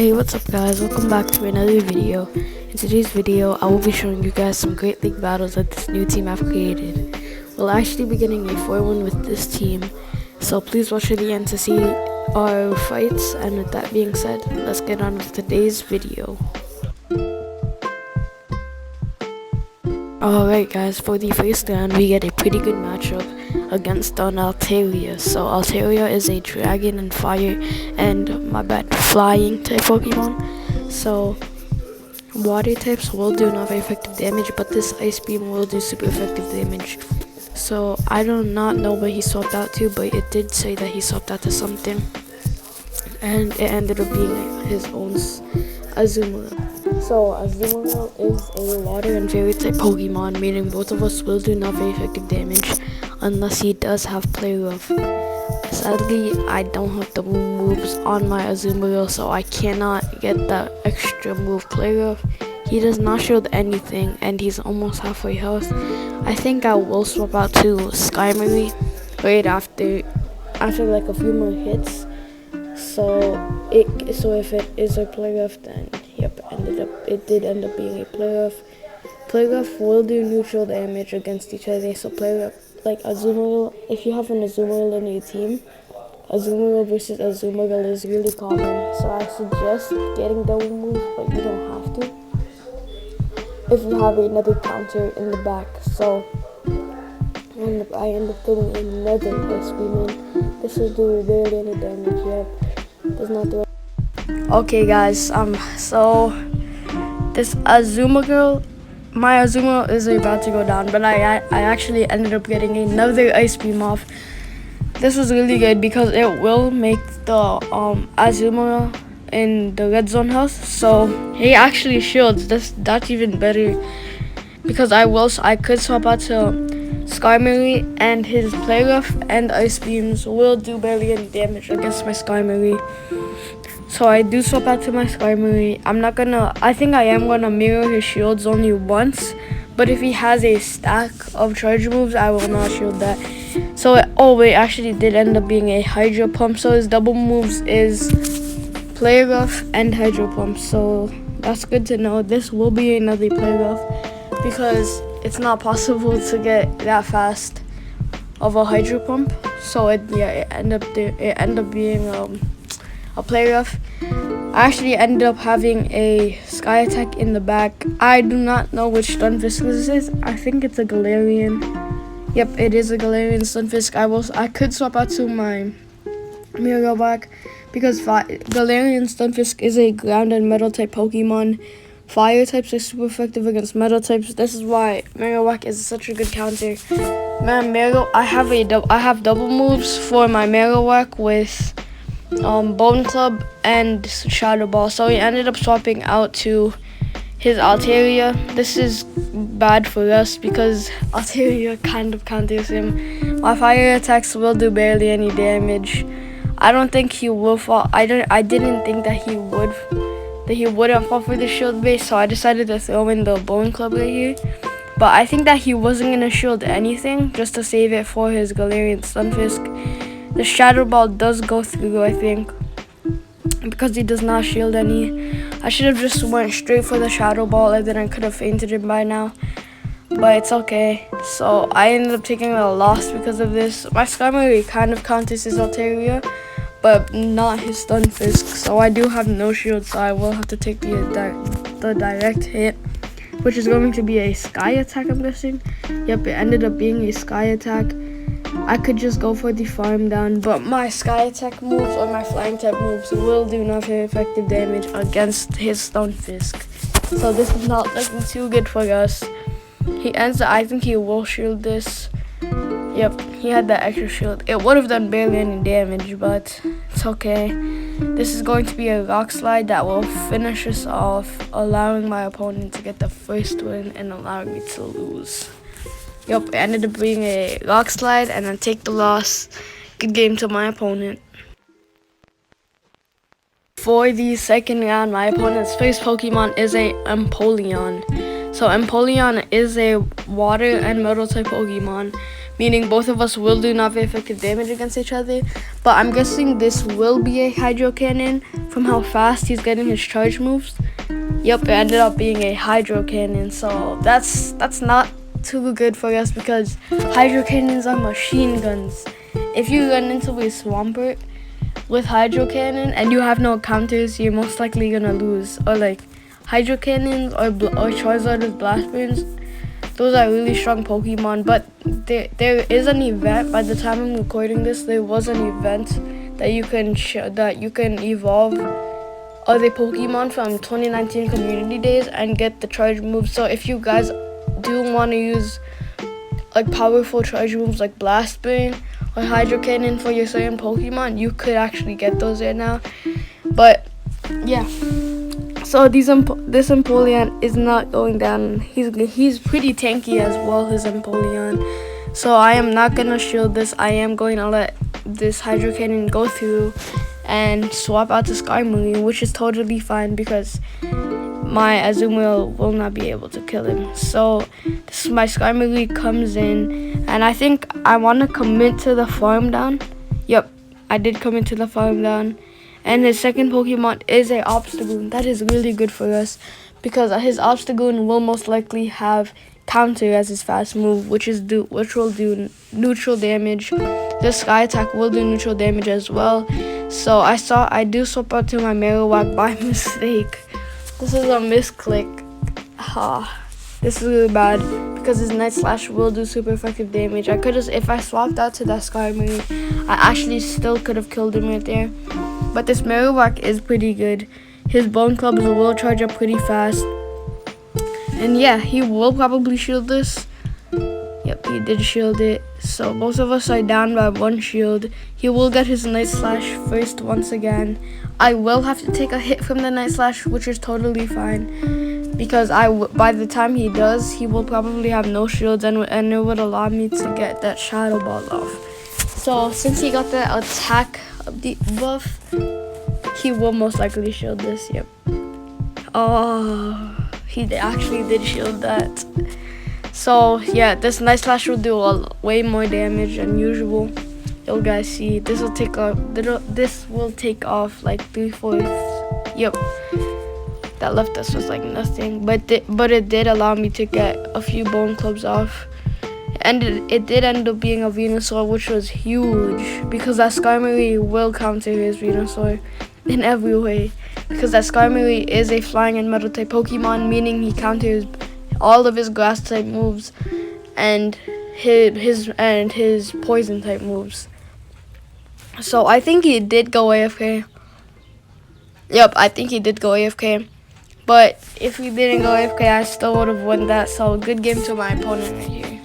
Hey, what's up guys, welcome back to another video. In today's video I will be showing you guys some great league battles that this new team I've created. We'll actually be getting a 4-1 with this team, so please watch to the end to see our fights. And with that being said, let's get on with today's video. Alright guys, for the first round we get a pretty good matchup against an Altaria. So Altaria is a dragon and fire and flying type Pokemon. So water types will do not very effective damage, but this ice beam will do super effective damage. So I do not know what he swapped out to, but it did say that he swapped out to something, and it ended up being his own Azumarill. So Azumarill is a water and fairy type Pokemon, meaning both of us will do not very effective damage unless he does have Play Rough. Sadly, I don't have double moves on my Azumarill, so I cannot get that extra move Play Rough. He does not shield anything, and he's almost halfway health. I think I will swap out to Skymarie right after like a few more hits. So if it is a Play Rough, then yep, it did end up being a Play Rough. Play Rough will do neutral damage against each other. So Play Rough, like Azumarill, if you have an Azumarill in your team, Azumarill versus Azumarill is really common. So I suggest getting double moves, but you don't have to if you have another counter in the back. So I end up putting another ice beam in. This will do barely any damage. Yep, does not do. Okay guys, so this Azumarill, my Azumarill is about to go down, but I actually ended up getting another ice beam off. This was really good because it will make the Azumarill in the red zone health, so he actually shields. That's even better because I could swap out to Skymarie, and his Play Rough and ice beams will do barely any damage against my Skymarie. So I do swap out to my Skymarie. I think I am gonna mirror his shields only once, but if he has a stack of charge moves, I will not shield that. So it actually did end up being a Hydro Pump. So his double moves is Play Rough and Hydro Pump. So that's good to know. This will be another Play Rough because it's not possible to get that fast of a Hydro Pump. So it ended up being a Play Rough. I actually ended up having a Sky Attack in the back. I do not know which Stunfisk this is. I think it's a Galarian. Yep, it is a Galarian Stunfisk. I could swap out to my Marowak because Galarian Stunfisk is a ground and metal type Pokemon. Fire types are super effective against metal types. This is why Marowak is such a good counter. I have double moves for my Marowak with Bone Club and Shadow Ball. So he ended up swapping out to his Altaria. This is bad for us because Altaria kind of counters him. My fire attacks will do barely any damage. I don't think he will fall. I didn't think that he wouldn't fall for the shield base, so I decided to throw in the Bone Club right here. But I think that he wasn't gonna shield anything just to save it for his Galarian Stunfisk. The Shadow Ball does go through, I think, because he does not shield any. I should have just went straight for the Shadow Ball, and then I could have fainted him by now. But it's okay. So I ended up taking a loss because of this. My Skymarie kind of counters his Altaria, but not his Stunfisk. So I do have no shield, so I will have to take the direct hit, which is going to be a Sky Attack, I'm guessing. Yep, it ended up being a Sky Attack. I could just go for the farm down, but my Sky Attack moves or my Flying type moves will do not very effective damage against his Stunfisk. So this is not looking too good for us. I think he will shield this. Yep, he had that extra shield. It would have done barely any damage, but it's okay. This is going to be a Rock Slide that will finish us off, allowing my opponent to get the first win and allowing me to lose. Yep, it ended up being a Rock Slide and then take the loss. Good game to my opponent. For the second round, my opponent's first Pokemon is a Empoleon. So Empoleon is a water and metal type Pokemon. meaning both of us will do not very effective damage against each other. But I'm guessing this will be a Hydro Cannon from how fast he's getting his charge moves. Yep, it ended up being a Hydro Cannon, so that's not too good for us because Hydro Cannons are machine guns. If you run into a Swampert with Hydro Cannon and you have no counters, you're most likely gonna lose. Or like Hydro Cannons or Charizard with Blast Burns, those are really strong Pokemon. But there is an event. By the time I'm recording this, there was an event that you can evolve other Pokemon from 2019 community days and get the charge moves. So if you guys do want to use like powerful charge moves like Blast Burn or Hydro Cannon for your certain Pokemon, you could actually get those right now. But yeah, so this Empoleon is not going down. He's pretty tanky as well, his Empoleon. So I am not gonna shield this. I am going to let this Hydro Cannon go through and swap out to Skarmory, which is totally fine because my Azumarill will not be able to kill him. So my Skarmory comes in, and I think I want to commit to the farm down. Yep, I did commit to the farm down. And his second Pokemon is a Obstagoon. That is really good for us because his Obstagoon will most likely have Counter as his fast move, which will do neutral damage. The Sky Attack will do neutral damage as well. So I do swap out to my Marowak by mistake. This is a misclick. This is really bad because his Night Slash will do super effective damage. If I swapped out to that Skarmory, I actually still could have killed him right there. But this Marowak is pretty good. His Bone Clubs will charge up pretty fast. And yeah, he will probably shield this. Yep, he did shield it. So both of us are down by one shield. He will get his Night Slash first once again. I will have to take a hit from the Night Slash, which is totally fine. Because by the time he does, he will probably have no shields and it would allow me to get that Shadow Ball off. So since he got the attack buff, he will most likely shield this. Yep. Oh, he actually did shield that. So yeah, this Night Slash will do way more damage than usual. You'll guys see this will take off like 3/4. Yep, that left us with like nothing. But it did allow me to get a few Bone Clubs off, and it did end up being a Venusaur, which was huge because that Skarmory will counter his Venusaur in every way. Because that Skarmory is a flying and metal type Pokemon, meaning he counters all of his grass type moves and his poison type moves. So I think he did go AFK. Yep, I think he did go AFK. But if he didn't go AFK, I still would have won that. So good game to my opponent right here.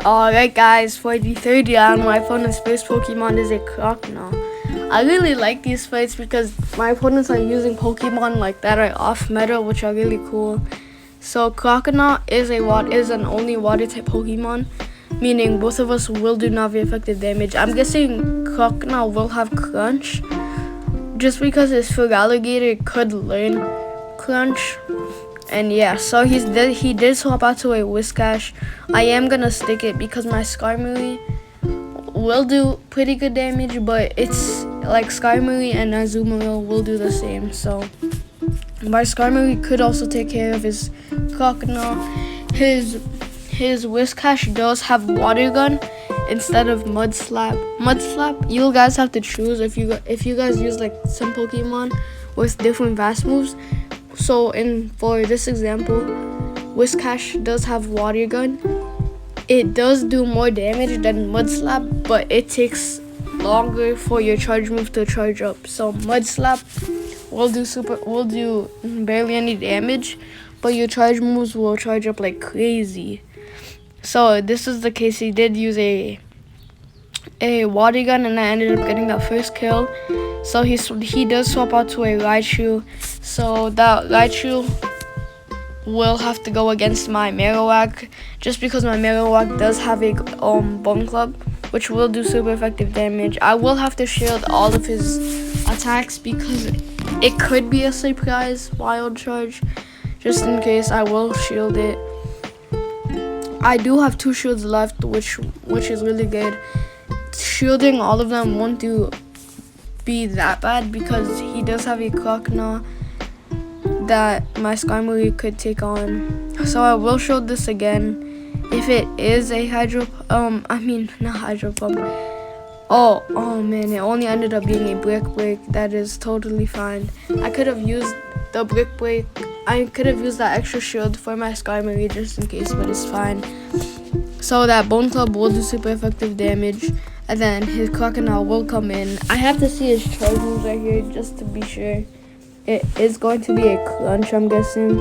Alright guys, for the third round, my opponent's first Pokemon is a Crocodile. I really like these fights because my opponents are using Pokemon like that are off meta, which are really cool. So Crocodile is an only water type Pokemon, meaning both of us will do not very effective damage. I'm guessing Crocodile will have Crunch, just because his Feraligatr could learn Crunch. And yeah, so he did swap out to a Whiscash. I am gonna stick it because my Skarmory will do pretty good damage, but it's like Skarmory and Azumarill will do the same. So my Skarmory could also take care of his Crocodile. His Whiscash does have Water Gun instead of Mud Slap. Mud Slap, you guys have to choose if you guys use like some Pokemon with different fast moves. So for this example, Whiscash does have Water Gun. It does do more damage than Mud Slap, but it takes longer for your charge move to charge up. So Mud Slap will do barely any damage, but your charge moves will charge up like crazy. So this is the case. He did use a Water Gun, and I ended up getting that first kill. So he does swap out to a Raichu. So that Raichu will have to go against my Marowak, just because my Marowak does have a Bone Club, which will do super effective damage. I will have to shield all of his attacks because it could be a surprise wild charge. Just in case, I will shield it. I do have 2 shields left, which is really good. Shielding all of them won't be that bad because he does have a Croconaw that my Skarmory could take on. So I will shield this again. If it is a not Hydro Pump. Oh man, it only ended up being a Brick Break. That is totally fine. I could have used the Brick Break. I could have used that extra shield for my Skarmory just in case, but it's fine. So that Bone Club will do super effective damage, and then his Croconaw will come in. I have to see his charge moves right here just to be sure. It is going to be a Crunch, I'm guessing.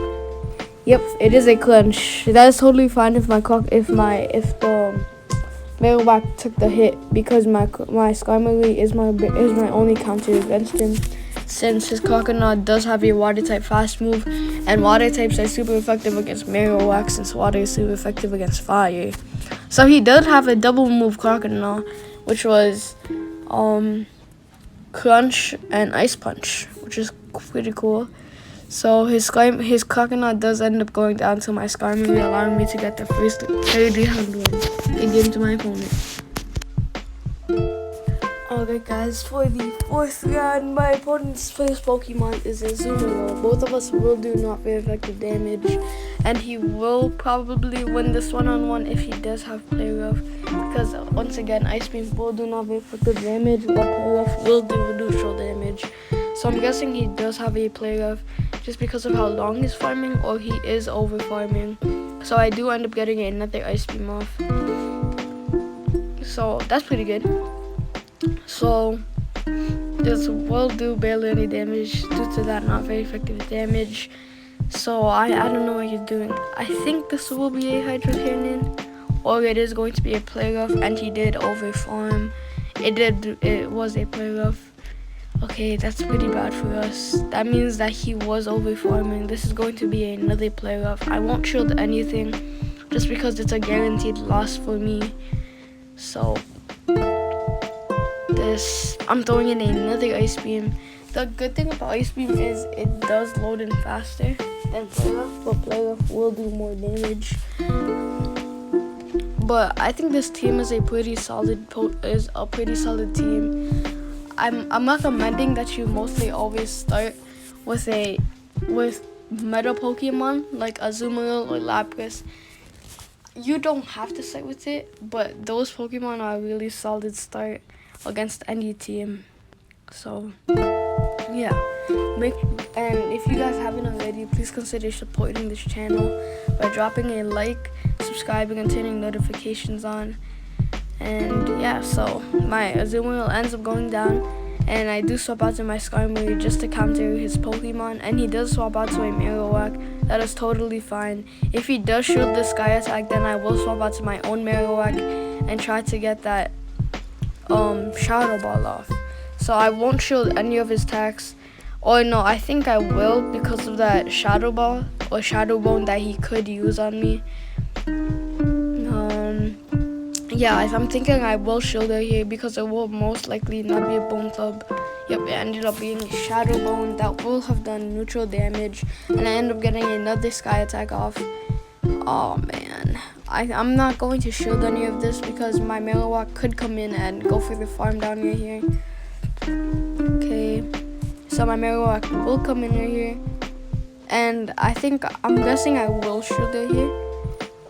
Yep, it is a Crunch. That is totally fine if the Marowak took the hit, because my Skarmory is my only counter against him, since his Croconaw does have a Water type fast move, and Water types are super effective against Marowak since Water is super effective against Fire. So he did have a double move Croconaw, which was Crunch and Ice Punch, which is pretty cool. So his Croconaw does end up going down to my Skarmory, allowing me to get the first 30-round win against my opponent. Alright guys, for the 4th round, my opponent's first Pokemon is a Azumarill. Both of us will do not very effective damage, and he will probably win this one-on-one if he does have Play Rough, because once again, Ice Beam will do not very effective damage, but Play Rough will do neutral damage. So I'm guessing he does have a Play Rough just because of how long he's farming, or he is over farming. So I do end up getting another Ice Beam off. So that's pretty good. So this will do barely any damage due to that not very effective damage. So I don't know what he's doing. I think this will be a Hydro Cannon, or it is going to be a Play Rough, and he did over farm. It was a Play Rough. Okay, that's pretty bad for us. That means that he was over farming. This is going to be another Play Rough. I won't shield anything just because it's a guaranteed loss for me. So I'm throwing in another Ice Beam. The good thing about Ice Beam is it does load in faster than Play Rough, but Play Rough will do more damage. But I think this team is a pretty solid team. I'm recommending that you mostly always start with Meta Pokemon like Azumarill or Lapras. You don't have to start with it, but those Pokemon are a really solid start against any team. So yeah, and if you guys haven't already, please consider supporting this channel by dropping a like, subscribing, and turning notifications on. And yeah, so my Azumarill ends up going down, and I do swap out to my Skarmory just to counter his Pokemon, and he does swap out to a Marowak. That is totally fine. If he does shield the Sky attack, then I will swap out to my own Marowak and try to get that Shadow Ball off. So I won't shield any of his attacks. Or no, I think I will because of that Shadow Ball or Shadow Bone that he could use on me. Yeah, I'm thinking I will shield it here because it will most likely not be a Bone Club. Yep, it ended up being a Shadow Bone that will have done neutral damage, and I end up getting another Sky attack off. Oh man, I'm not going to shield any of this because my Marowak could come in and go for the farm down near here. Okay, so my Marowak will come in right here, and I'm guessing I will shield it here.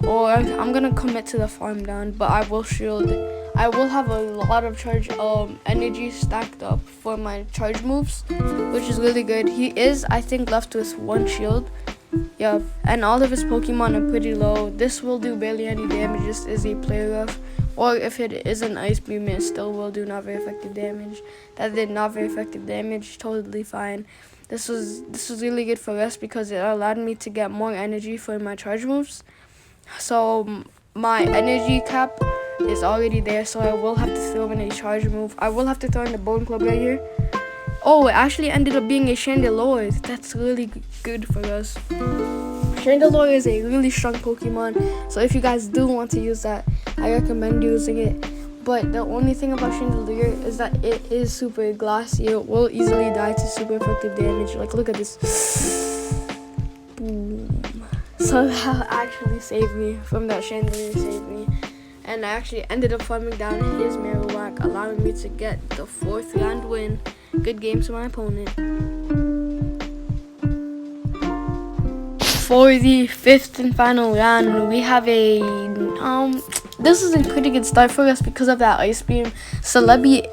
Or I'm gonna commit to the farm down, but I will shield. I will have a lot of charge energy stacked up for my charge moves, which is really good. He is, I think, left with 1 shield. Yep, and all of his Pokemon are pretty low. This will do barely any damage. This is a Play Rough, or if it is an Ice Beam, it still will do not very effective damage. That did not very effective damage. Totally fine. This was really good for us because it allowed me to get more energy for my charge moves. So my energy cap is already there, so I will have to throw in a charge move. I will have to throw in the Bone Club right here. Oh, it actually ended up being a Chandelure. That's really good for us. Chandelure is a really strong Pokemon, so if you guys do want to use that, I recommend using it. But the only thing about Chandelure is that it is super glassy. It will easily die to super effective damage. Like, look at this. Boom. So that actually saved me from that. Chandelure saved me. And I actually ended up farming down his Marowak, allowing me to get the 4th round win. Good game to my opponent. For the 5th and final round, we have a this is a pretty good start for us because of that Ice Beam. Celebi,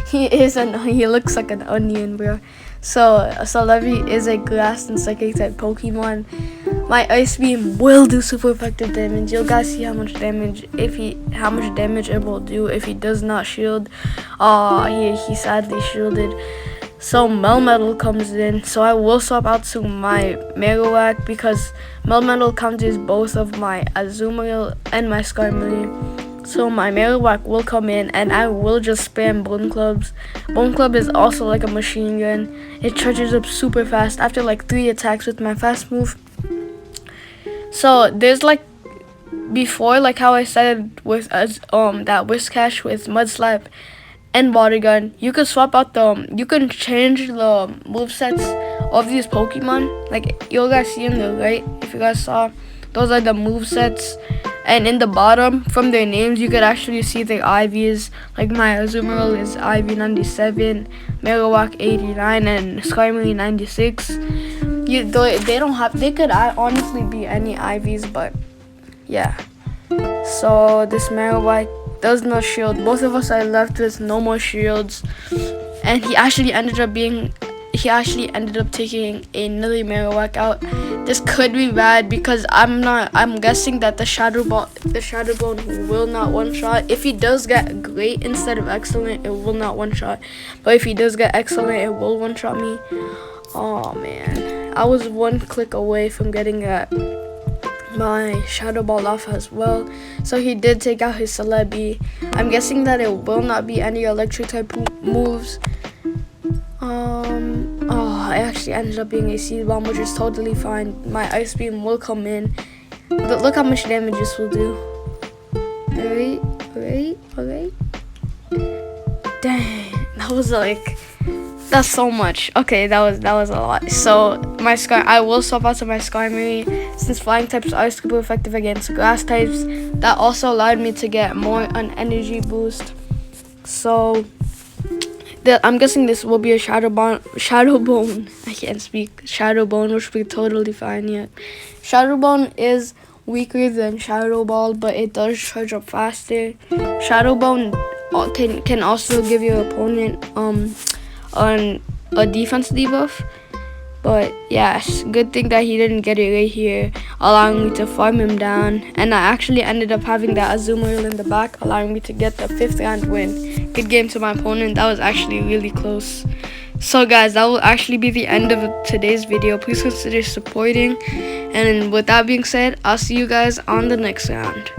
he looks like an onion, bro. So Celebi is a grass and psychic type Pokemon. My Ice Beam will do super effective damage. You'll guys see how much damage it will do if he does not shield. He sadly shielded. So Melmetal comes in, so I will swap out to my Marowak because Melmetal counters both of my Azumarill and my Skarmory. So my Marowak will come in and I will just spam Bone Clubs. Bone Club is also like a machine gun. It charges up super fast after like 3 attacks with my fast move. So there's like before, like how I said with that Whiscash with Mudslap and Water Gun, you can swap out you can change the movesets of these Pokemon. Like you guys see in the right, if you guys saw, those are the movesets. And in the bottom, from their names, you could actually see their IVs. Like my Azumarill is IV 97, Marowak 89, and Skarmory 96. They could honestly be any IVs, but yeah. So this Marowak does not shield. Both of us are left with no more shields, and he actually ended up taking another Marowak out. This could be bad because I'm guessing that the Shadow Bone will not one shot. If he does get great instead of excellent, it will not one shot. But if he does get excellent, it will one shot me. Oh man, I was 1 click away from getting my Shadow Ball off as well. So he did take out his Celebi. I'm guessing that it will not be any electric type moves. I actually ended up being a Seed Bomb, which is totally fine. My Ice Beam will come in. But look how much damage this will do. Alright. Dang, that's so much. Okay, that was a lot. So I will swap out to my Skarmory since flying types are super effective against grass types. That also allowed me to get more an energy boost. So I'm guessing this will be a Shadow Bone. I can't speak. Shadow Bone, which will be totally fine yet. Shadow Bone is weaker than Shadow Ball, but it does charge up faster. Shadow Bone can also give your opponent on a defense debuff. But yes, good thing that he didn't get it right here, allowing me to farm him down. And I actually ended up having that Azumarill in the back, allowing me to get the 5th round win. Good game to my opponent. That was actually really close. So guys, that will actually be the end of today's video. Please consider supporting. And with that being said, I'll see you guys on the next round.